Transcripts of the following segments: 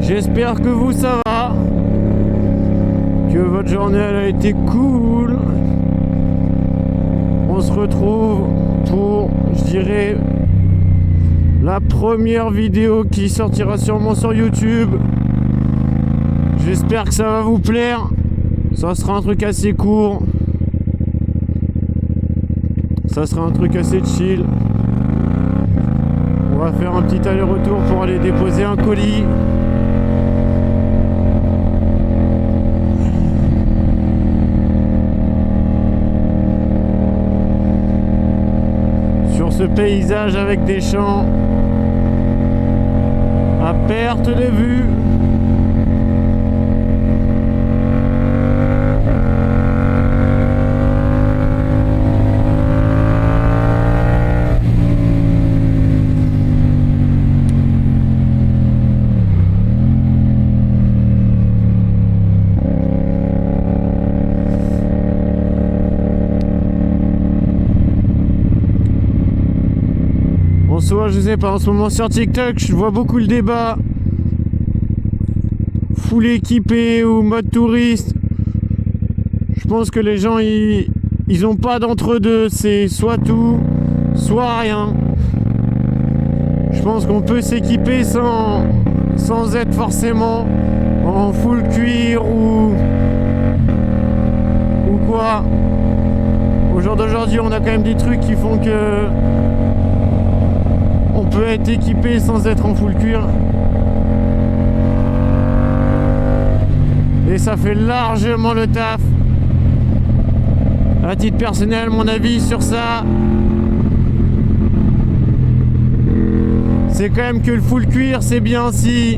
J'espère que vous ça va, que votre journée elle a été cool. On se retrouve pour, je dirais, la première vidéo qui sortira sûrement sur YouTube. J'espère que ça va vous plaire. Ça sera un truc assez court. Ça sera un truc assez chill. On va faire un petit aller-retour pour aller déposer un colis. Sur ce paysage avec des champs à perte de vue. En soi, je sais pas, en ce moment sur TikTok, je vois beaucoup le débat full équipé ou mode touriste. Je pense que les gens, ils ont pas d'entre-deux, c'est soit tout, soit rien. Je pense qu'on peut s'équiper sans être forcément en full cuir ou quoi. Au jour d'aujourd'hui, on a quand même des trucs qui font que on peut être équipé sans être en full cuir. Et ça fait largement le taf. À titre personnel, mon avis sur ça, c'est quand même que le full cuir, c'est bien si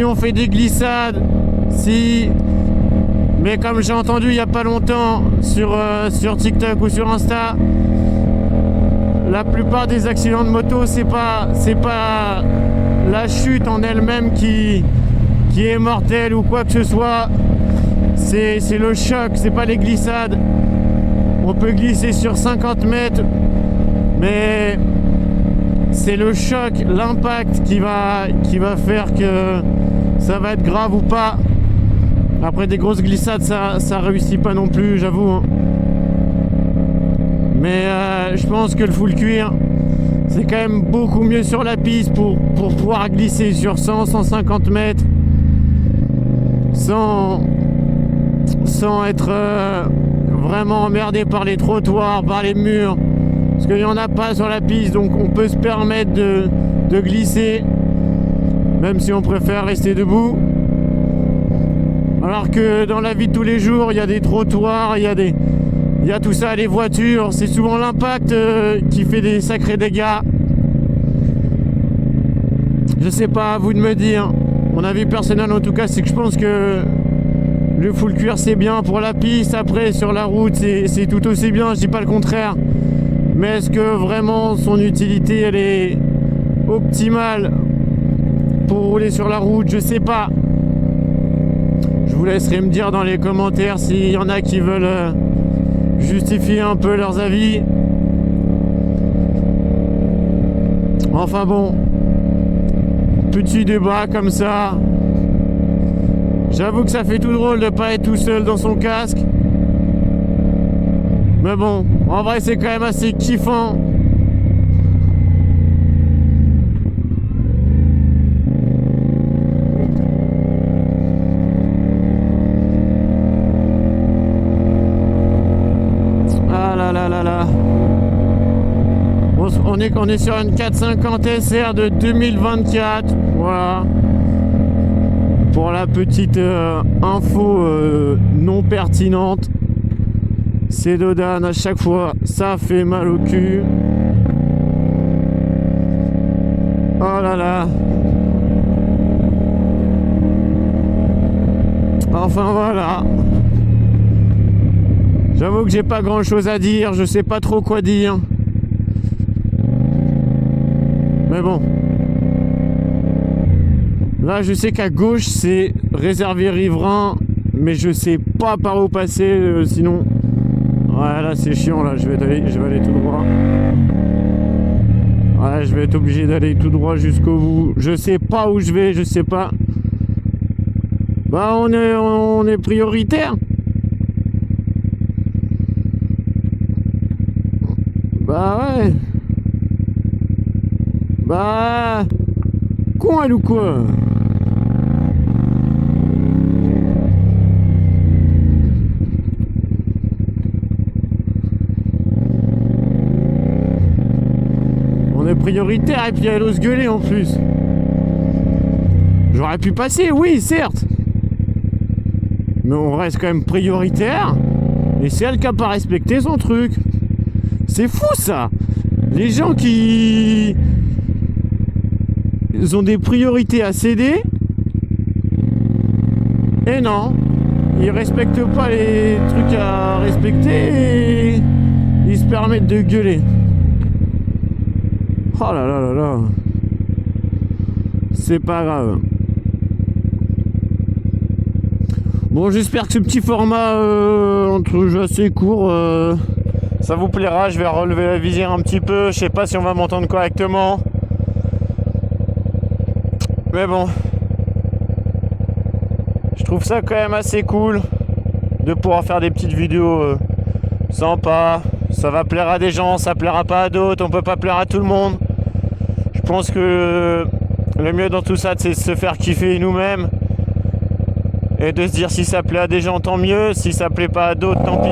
on fait des glissades, mais comme j'ai entendu il n'y a pas longtemps sur TikTok ou sur Insta, la plupart des accidents de moto, c'est pas la chute en elle-même qui est mortelle ou quoi que ce soit. C'est le choc, c'est pas les glissades. On peut glisser sur 50 mètres, mais c'est le choc, l'impact qui va faire que ça va être grave ou pas. Après des grosses glissades, ça réussit pas non plus, j'avoue, hein. Mais je pense que le full cuir, c'est quand même beaucoup mieux sur la piste pour pouvoir glisser sur 100-150 mètres sans être vraiment emmerdé par les trottoirs, par les murs. Parce qu'il n'y en a pas sur la piste, donc on peut se permettre de glisser, même si on préfère rester debout. Alors que dans la vie de tous les jours, il y a des trottoirs, il y a tout ça, les voitures, c'est souvent l'impact qui fait des sacrés dégâts. Je sais pas, à vous de me dire. Mon avis personnel en tout cas, c'est que je pense que le full cuir c'est bien pour la piste. Après sur la route c'est tout aussi bien, je dis pas le contraire. Mais est-ce que vraiment son utilité elle est optimale pour rouler sur la route? Je sais pas. Je vous laisserai me dire dans les commentaires s'il y en a qui veulent justifier un peu leurs avis. Enfin bon, petit débat comme ça. J'avoue que ça fait tout drôle de pas être tout seul dans son casque. Mais bon, en vrai c'est quand même assez kiffant. On est sur une 450 SR de 2024. Voilà. Pour la petite info non pertinente. C'est Dodan à chaque fois. Ça fait mal au cul. Oh là là. Enfin voilà. J'avoue que j'ai pas grand chose à dire. Je sais pas trop quoi dire. Mais bon. Là, je sais qu'à gauche, c'est réservé riverain. Mais je sais pas par où passer. Sinon... Ouais, là, c'est chiant. Là, je vais aller tout droit. Ouais, je vais être obligé d'aller tout droit jusqu'au bout. Je sais pas où je vais. Je sais pas. Bah on est prioritaire. Bah ouais. Bah con elle ou quoi? On est prioritaire et puis elle ose gueuler en plus. J'aurais pu passer, oui, certes. Mais on reste quand même prioritaire. Et c'est elle qui n'a pas respecté son truc. C'est fou ça. Les gens qui... Ils ont des priorités à céder. Et non. Ils respectent pas les trucs à respecter. Et ils se permettent de gueuler. Oh là là là là. C'est pas grave. Bon, j'espère que ce petit format entre jeux assez court, ça vous plaira. Je vais relever la visière un petit peu. Je sais pas si on va m'entendre correctement. Mais bon. Je trouve ça quand même assez cool de pouvoir faire des petites vidéos sympas. Ça va plaire à des gens, ça plaira pas à d'autres. On peut pas plaire à tout le monde. Je pense que le mieux dans tout ça, c'est de se faire kiffer nous-mêmes. Et de se dire si ça plaît à des gens, tant mieux. Si ça plaît pas à d'autres, tant pis.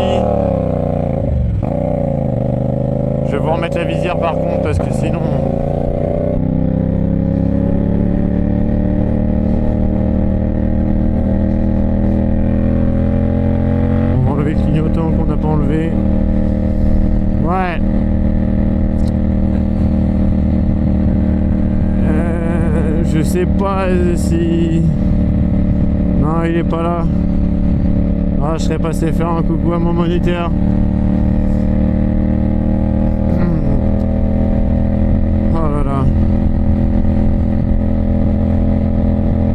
Je vais vous remettre la visière par contre parce que sinon... On va enlever le clignotant qu'on n'a pas enlevé. Ouais. Je sais pas si... Non, il est pas là. Ah, je serais passé faire un coucou à mon moniteur. Oh là là.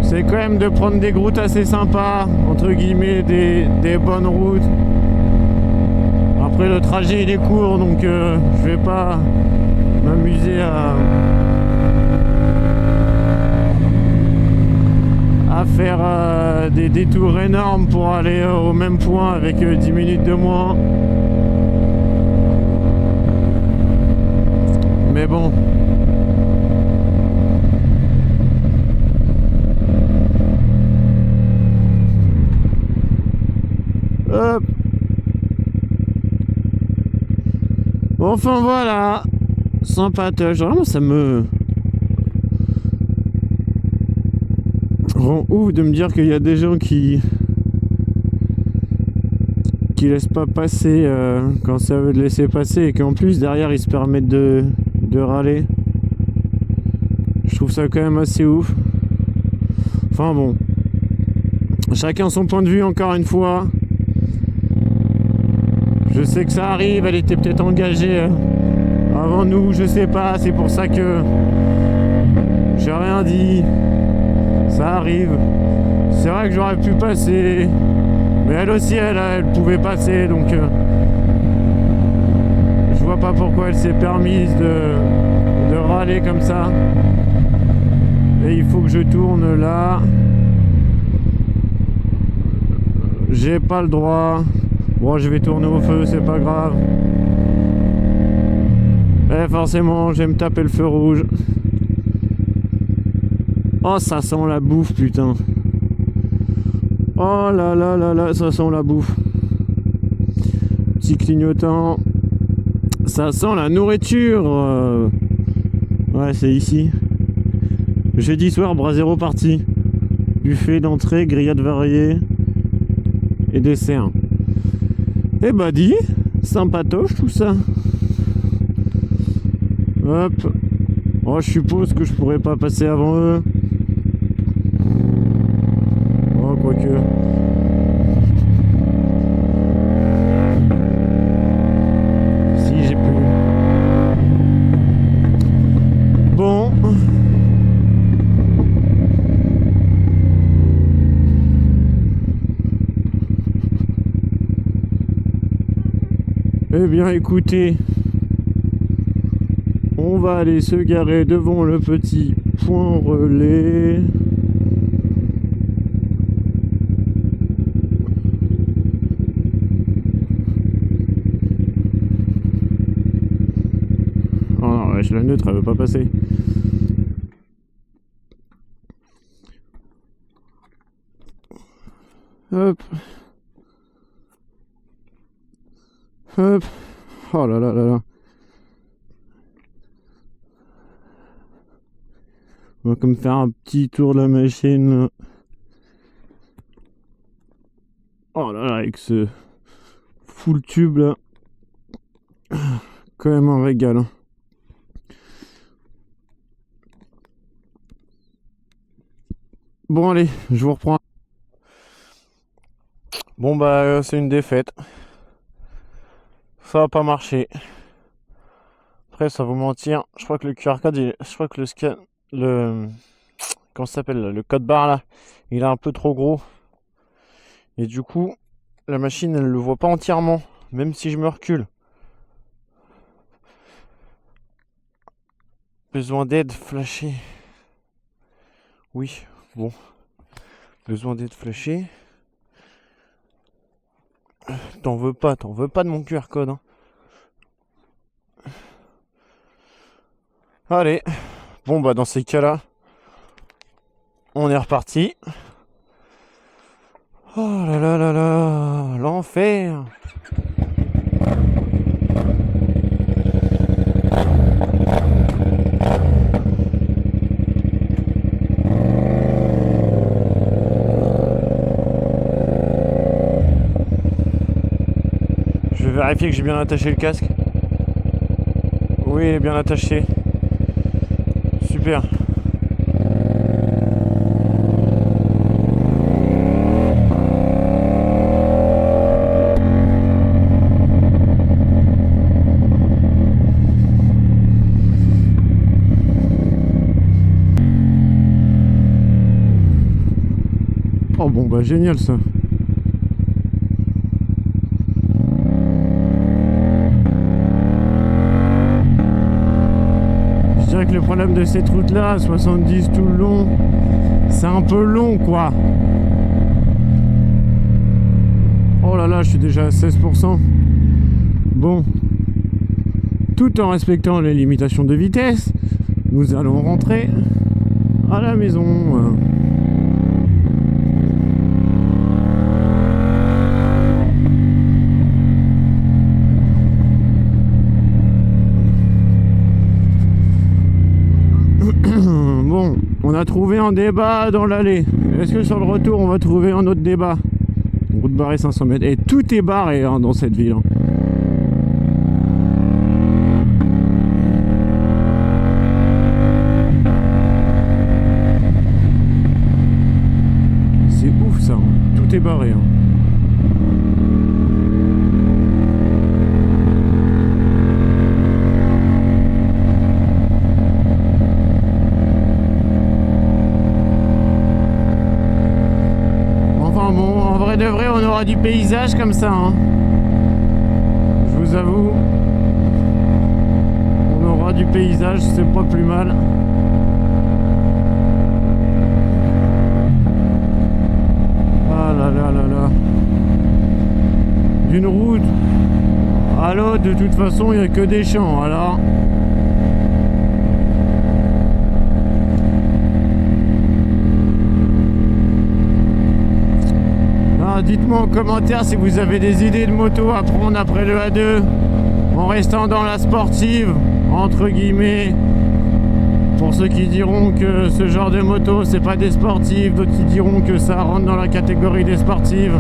C'est quand même de prendre des routes assez sympas, entre guillemets, des bonnes routes. Après, le trajet il est court, donc je vais pas m'amuser à faire des détours énormes pour aller au même point avec 10 minutes de moins. Mais bon. Hop. Enfin voilà. Sympatoche. Vraiment ça me... rend ouf de me dire qu'il y a des gens qui laissent pas passer quand ça veut de laisser passer et qu'en plus derrière ils se permettent de râler. Je trouve ça quand même assez ouf. Enfin bon, chacun son point de vue encore une fois. Je sais que ça arrive, elle était peut-être engagée avant nous, je sais pas, c'est pour ça que j'ai rien dit. Ça arrive. C'est vrai que j'aurais pu passer. Mais elle aussi, elle pouvait passer. Donc, je vois pas pourquoi elle s'est permise de râler comme ça. Et il faut que je tourne là. J'ai pas le droit. Bon, je vais tourner au feu, c'est pas grave. Et forcément, je vais me taper le feu rouge. Oh, ça sent la bouffe, putain. Oh là là là là, ça sent la bouffe. Petit clignotant. Ça sent la nourriture. Ouais, c'est ici. Jeudi soir, bras zéro parti. Buffet d'entrée, grillade variée et dessert. Eh bah dis, sympatoche tout ça. Hop. Oh, je suppose que je pourrais pas passer avant eux. Oh, quoique. Si, j'ai pu. Bon. Eh bien, écoutez. On va aller se garer devant le petit point relais. neutre, elle veut pas passer. Hop. Hop. Oh là là là là. On va comme faire un petit tour de la machine. Oh là là, avec ce full tube là. Quand même un régal. Hein. Bon allez, je vous reprends. Bon bah c'est une défaite. Ça a pas marché. Après ça va vous mentir, je crois que le QR code, je crois que le scan, comment ça s'appelle, le code barre là, il est un peu trop gros. Et du coup, la machine elle le voit pas entièrement, même si je me recule. Besoin d'aide, flashé. Oui, bon. Besoin d'aide, flashé. T'en veux pas de mon QR code. Hein. Allez. Bon bah dans ces cas-là, on est reparti. Oh là là là là, l'enfer. Je vais vérifier que j'ai bien attaché le casque. Oui, il est bien attaché. Super. Oh bon bah génial ça. Je dirais que le problème de cette route là, 70 tout le long, c'est un peu long quoi. Oh là là, je suis déjà à 16%. Bon, tout en respectant les limitations de vitesse, nous allons rentrer à la maison. Bon, on a trouvé un débat dans l'allée. Est-ce que sur le retour, on va trouver un autre débat? Route barrée 500 mètres. Et tout est barré hein, dans cette ville. Hein. C'est ouf ça. Hein. Tout est barré. Hein. De vrai, on aura du paysage comme ça. Hein. Je vous avoue, on aura du paysage, c'est pas plus mal. Ah là là là là. D'une route à l'autre, de toute façon, il n'y a que des champs. Alors. Dites-moi en commentaire si vous avez des idées de moto à prendre après le A2 en restant dans la sportive entre guillemets, pour ceux qui diront que ce genre de moto c'est pas des sportives, d'autres qui diront que ça rentre dans la catégorie des sportives.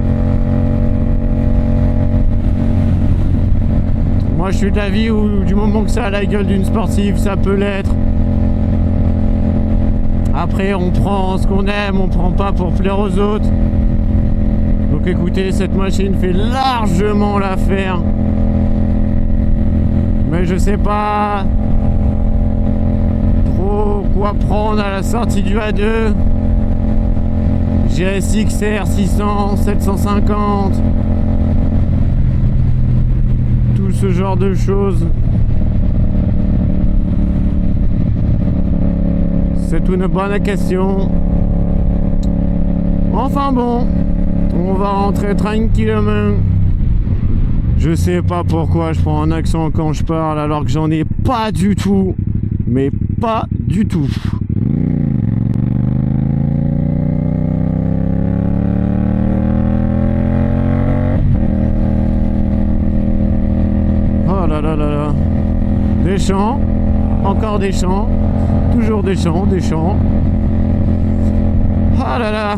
Moi je suis de l'avis où du moment que ça a la gueule d'une sportive, ça peut l'être. Après on prend ce qu'on aime, on prend pas pour plaire aux autres. Donc écoutez, cette machine fait largement l'affaire. Mais je sais pas trop quoi prendre à la sortie du A2. GSX-R 600, 750. Tout ce genre de choses. C'est une bonne question. Enfin bon. On va rentrer tranquillement. Je sais pas pourquoi je prends un accent quand je parle alors que j'en ai pas du tout. mais pas du tout. Oh là là là là. Des champs, encore des champs, toujours des champs, des champs. Oh là là.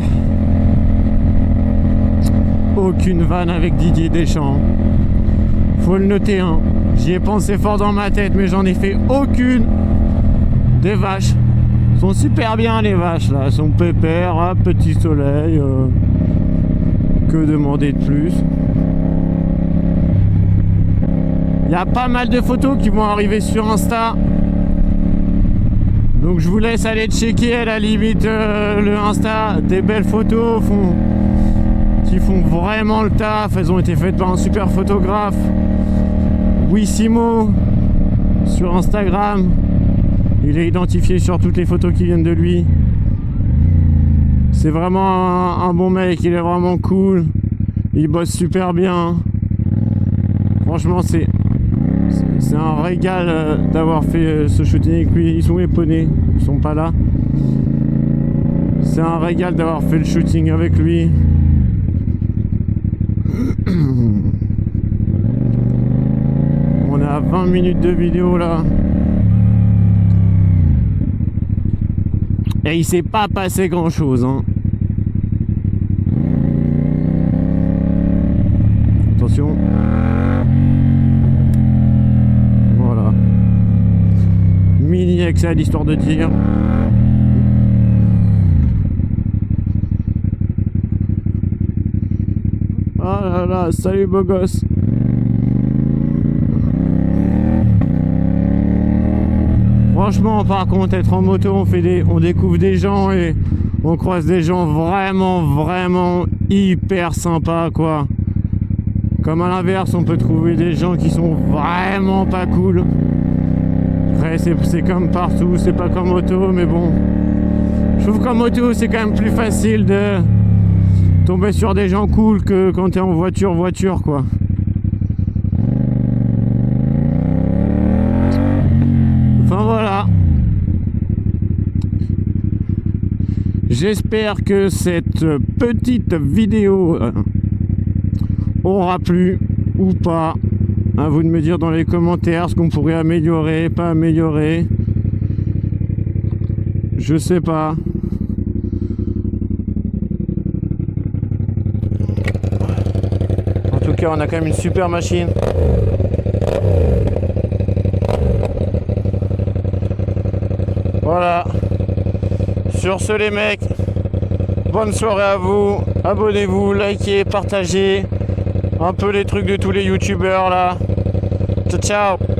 Aucune vanne avec Didier Deschamps. Faut le noter, hein. J'y ai pensé fort dans ma tête, mais j'en ai fait aucune. Des vaches. Sont super bien les vaches là. Elles sont pépères, hein, petit soleil. Que demander de plus? Il y a pas mal de photos qui vont arriver sur Insta. Donc je vous laisse aller checker à la limite le Insta. Des belles photos qui font vraiment le taf. Elles ont été faites par un super photographe, Wissimo, sur Instagram. Il est identifié sur toutes les photos qui viennent de lui. C'est vraiment un bon mec, il est vraiment cool. Il bosse super bien. Franchement, c'est un régal d'avoir fait ce shooting avec lui. Ils sont éponnés, ils sont pas là. C'est un régal d'avoir fait le shooting avec lui. On est à 20 minutes de vidéo là. Et il s'est pas passé grand chose, hein. Attention. Voilà. Mini accès à l'histoire de dire. Ah là là, salut beau gosse. Franchement, par contre, être en moto, on découvre des gens et on croise des gens vraiment hyper sympas, quoi. Comme à l'inverse, on peut trouver des gens qui sont vraiment pas cool. Après, c'est comme partout, c'est pas comme moto, mais bon. Je trouve qu'en moto, c'est quand même plus facile de tomber sur des gens cool que quand t'es en voiture, quoi. Enfin voilà. J'espère que cette petite vidéo aura plu ou pas. À vous de me dire dans les commentaires ce qu'on pourrait améliorer, pas améliorer. Je sais pas. En tout cas, on a quand même une super machine. Voilà. Sur ce les mecs, bonne soirée à vous. Abonnez-vous, likez, partagez. Un peu les trucs de tous les youtubeurs là. Ciao ciao.